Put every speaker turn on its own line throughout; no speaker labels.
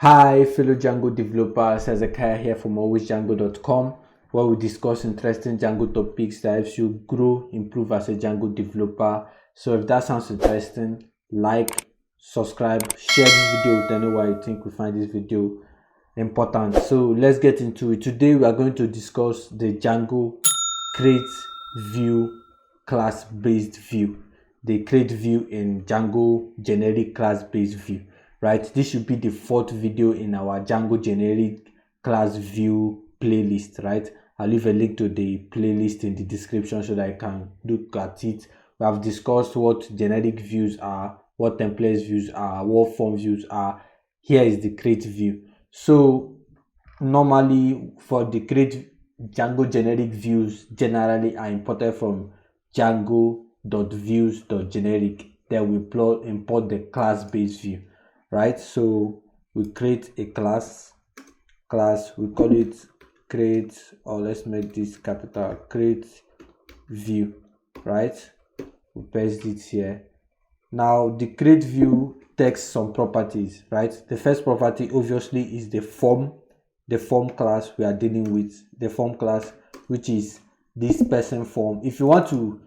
Hi, fellow Django developers. Hezekiah here from alwaysdjango.com, where we discuss interesting Django topics that helps you grow, improve as a Django developer. So, if that sounds interesting, like, subscribe, share this video with anyone you think will find this video important. So, let's get into it. Today, we are going to discuss the Django create view class-based view. The create view in Django generic class-based view. Right, this should be the fourth video in our Django generic class view playlist. Right, I'll leave a link to the playlist in the description so that you can look at it. We have discussed what generic views are, what templates views are, what form views are. Here is the create view. So normally for the create Django generic views generally are imported from django.views.generic. Then we import the class-based view. Right, so we create a class, we call it create, or let's make this capital, create view. Right, we paste it here. Now the create view takes some properties. Right, the first property obviously is the form class we are dealing with, the form class, which is this person form. If you want to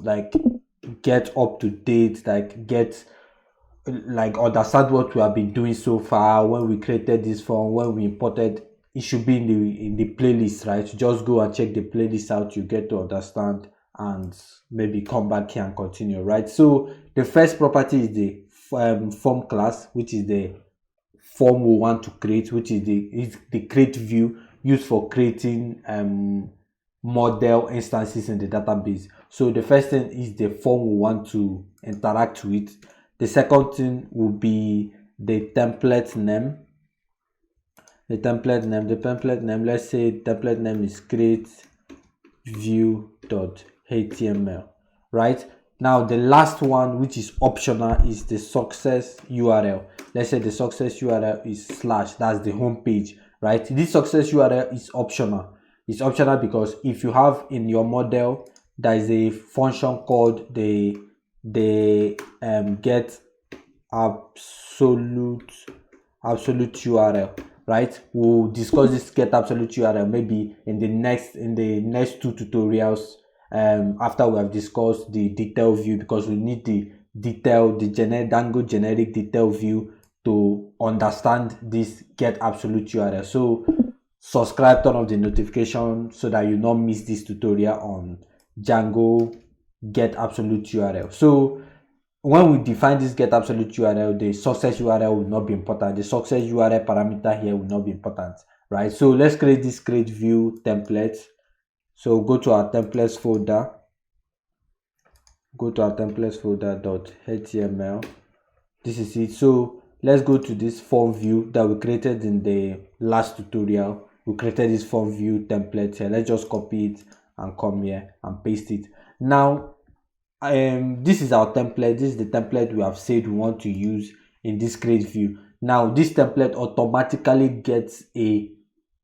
like get up to date, like understand what we have been doing so far, when we created this form, when we imported, it should be in the playlist. Right, just go and check the playlist out, you get to understand, and maybe come back here and continue. Right, so the first property is the form class, which is the form we want to create, which is the create view used for creating model instances in the database. So the first thing is the form we want to interact with. The second thing will be the template name. The template name, let's say template name is create view.html. Right, now the last one, which is optional, is the success URL. Let's say the success URL is / that's the home page. Right, this success URL is optional. It's optional because if you have in your model, there is a function called the get absolute URL. Right, we'll discuss this get absolute URL maybe in the next two tutorials, after we have discussed the detail view, because we need the Django generic detail view to understand this get absolute URL. So subscribe, turn off the notification so that you not miss this tutorial on Django get absolute URL. So when we define this get absolute URL, the success URL will not be important. The success URL parameter here will not be important. Right, so let's create this create view template. So go to our templates folder, .html. This is it. So let's go to this form view that we created in the last tutorial. We created this form view template here. Let's just copy it and come here and paste it. Now this is our template. This is the template we have said we want to use in this create view. Now this template automatically gets a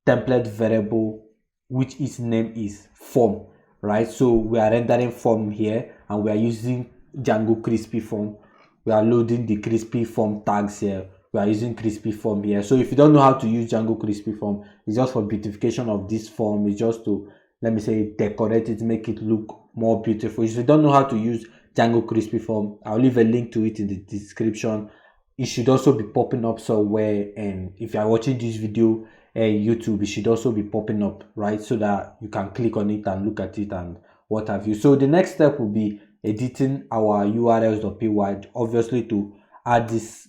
template variable which its name is form. Right, so we are rendering form here and we are using Django crispy form. We are loading the crispy form tags here. We are using crispy form here. So if you don't know how to use Django crispy form, it's just for beautification of this form. It's just to, let me say, decorate it, make it look more beautiful. If you don't know how to use Django crispy form, I'll leave a link to it in the description. It should also be popping up somewhere, and if you are watching this video YouTube, it should also be popping up, right, so that you can click on it and look at it and what have you. So the next step will be editing our urls.py, obviously to add this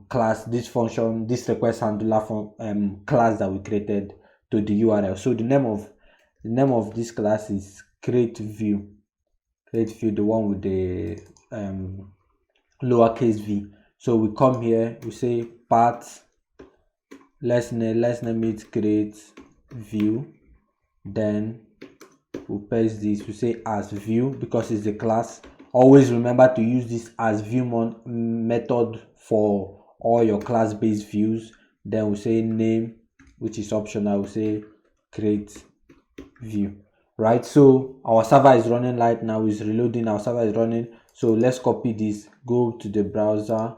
class, this function, this request handler class that we created to the URL. So the name of this class is create view, the one with the lowercase v. So we come here, we say path, let's name it create view, then we'll paste this, we say as view because it's a class. Always remember to use this as view method for all your class-based views. Then we say name, which is optional, we say create view. Right, so our server is running right now, is reloading, our server is running. So let's copy this, go to the browser,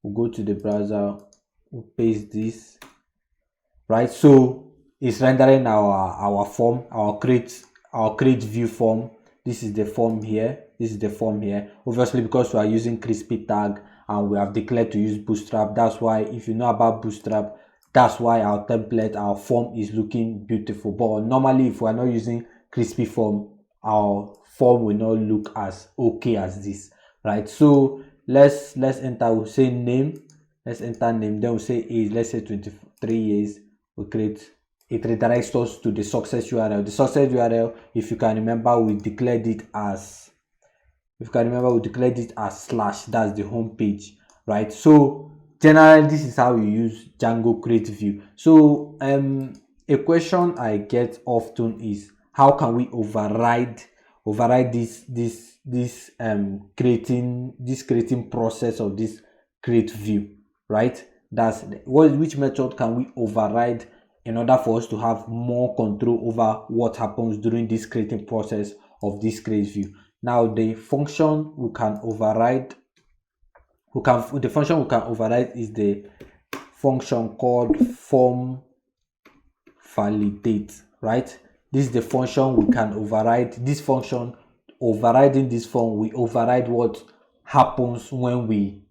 we'll go to the browser, we'll paste this, right? So it's rendering our form, our create view form. This is the form here, this is the form here. Obviously, because we are using crispy tag and we have declared to use bootstrap, that's why, if you know about bootstrap, that's why our template, our form is looking beautiful. But normally, if we are not using crispy form, our form will not look as okay as this, right? So let's enter, we'll say name, let's enter name, then we'll say age, let's say 23 years. We create, it redirects us to the success URL. The success URL, if you can remember, we declared it as, slash, that's the home page, right? So generally, this is how you use Django Create View. So a question I get often is, how can we override this creating process of this create view, right? That's which method can we override in order for us to have more control over what happens during this creating process of this create view. Now the function we can override is the function called form validate, right? This is the function we can override. This function, overriding this form, we override what happens when we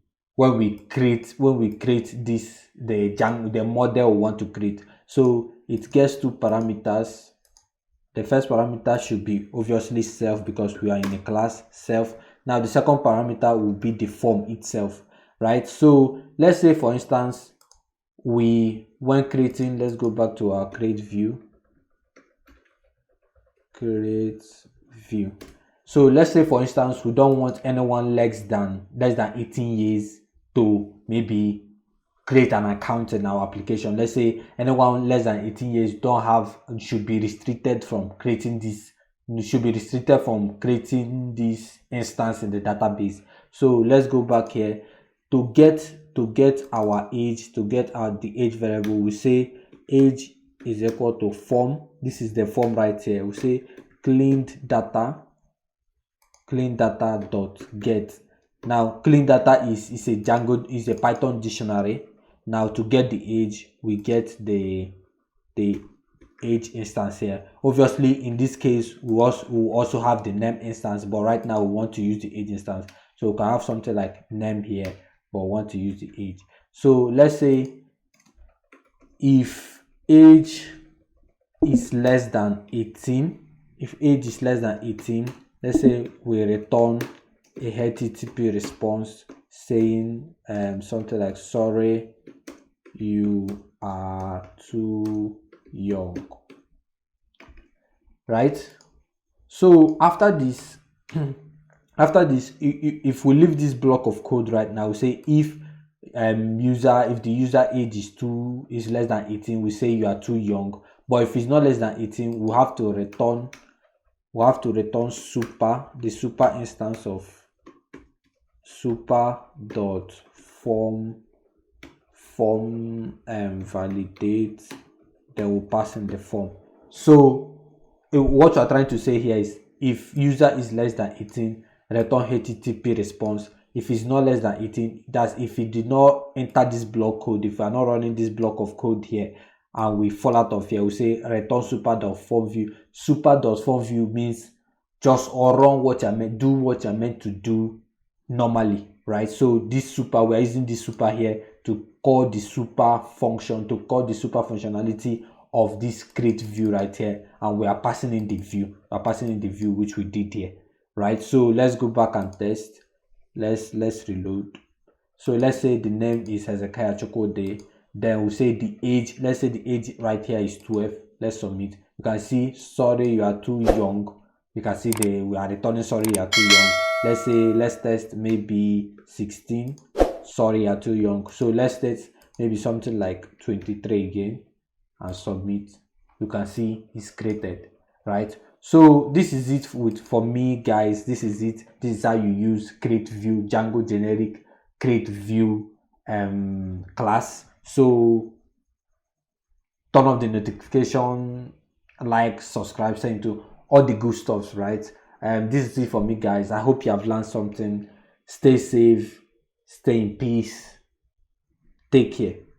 create this, the model we want to create. So it gets two parameters. The first parameter should be obviously self, because we are in a class self. Now the second parameter will be the form itself, right? So let's say, for instance, when creating, let's go back to our create view. So let's say, for instance, we don't want anyone less than 18 years to maybe create an account in our application. Let's say anyone less than 18 years should be restricted from creating this instance in the database. So let's go back here to get our age, the age variable. We say age is equal to form. This is the form right here. We say cleaned data dot get. Now clean data is a Python dictionary. Now to get the age, we get the age instance here. Obviously, in this case, we also have the name instance, but right now we want to use the age instance. So we can have something like name here, but we want to use the age. So let's say if age is less than 18, let's say we return a HTTP response saying something like, sorry, you are too young, right? So after this if we leave this block of code right now, we say if the user age is less than 18, we say you are too young. But if it's not less than 18, we have to return the super instance of super.form validate, then we'll pass in the form. So what we're trying to say here is, if user is less than 18, return HTTP response. If it's not less than 18, that's if it did not enter this block code. If we are not running this block of code here and we fall out of here, we say return super.form view. Super.form view means just run what you're meant, do what you're meant to do normally, right? So this super, we're using this super here to call the super function, to call the super functionality of this create view right here, and we are passing in the view. Which we did here, right? So let's go back and test. Let's reload. So let's say the name is Hezekiah Chukwode. Then we'll say the age. Let's say the age right here is 12. Let's submit. You can see, sorry, you are too young. You can see we are returning, sorry, you are too young. Let's test maybe 16. Sorry, you are too young. So let's test maybe something like 23 again and submit. You can see it's created, right? So this is it for me, guys. This is it. This is how you use create view, Django generic create view class. So turn off the notification, like, subscribe, send to all the good stuff, right? This is it for me, guys. I hope you have learned something. Stay safe, stay in peace. Take care.